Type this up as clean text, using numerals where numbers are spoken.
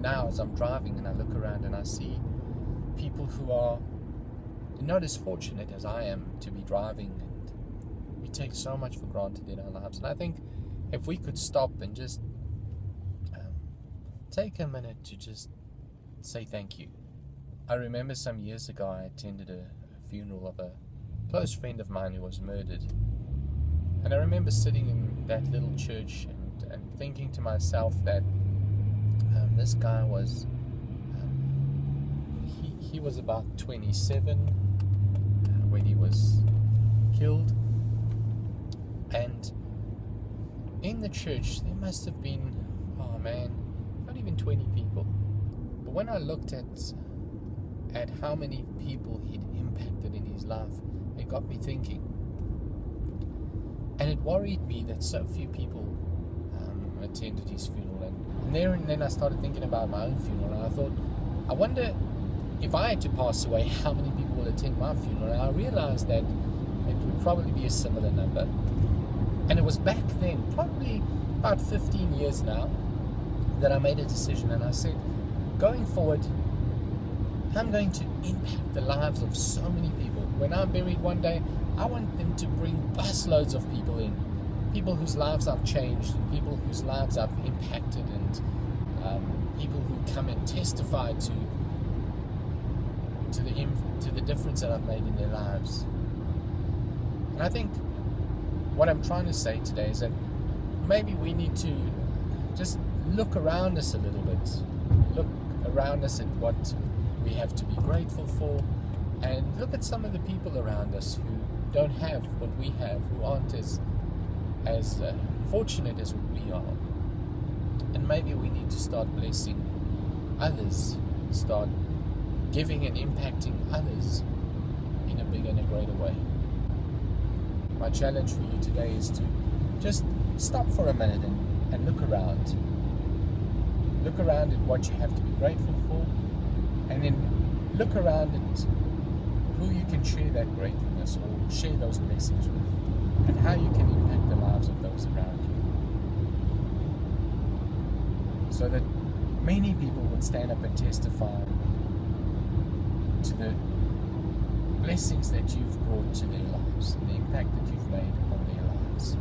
now as I'm driving and I look around and I see people who are not as fortunate as I am to be driving, and we take so much for granted in our lives. And I think if we could stop and just take a minute to just say thank you. I remember some years ago I attended a funeral of a close friend of mine who was murdered, and I remember sitting in that little church and thinking to myself that this guy was he was about 27 when he was killed, and in the church there must have been, not even 20 people. But when I looked at how many people he'd impacted in his life, it got me thinking, and it worried me that so few people attended his funeral. And then I started thinking about my own funeral, and I thought, I wonder if I had to pass away, how many people will attend my funeral? And I realized that it would probably be a similar number. And it was back then, probably about 15 years now, that I made a decision, and I said, going forward, I'm going to impact the lives of so many people. When I'm buried one day, I want them to bring busloads of people in, people whose lives I've changed, and people whose lives I've impacted, and people who come and testify to the difference that I've made in their lives. And I think what I'm trying to say today is that maybe we need to just look around us a little bit, look around us at what we have to be grateful for, and look at some of the people around us who don't have what we have, who aren't as fortunate as what we are. And maybe we need to start blessing others, start giving and impacting others in a bigger and a greater way. My challenge for you today is to just stop for a minute and look around. Look around at what you have to be grateful for, and then look around at who you can share that gratefulness or share those blessings with, and how you can impact the lives of those around you, so that many people would stand up and testify to the blessings that you've brought to their lives, and the impact that you've made on their lives.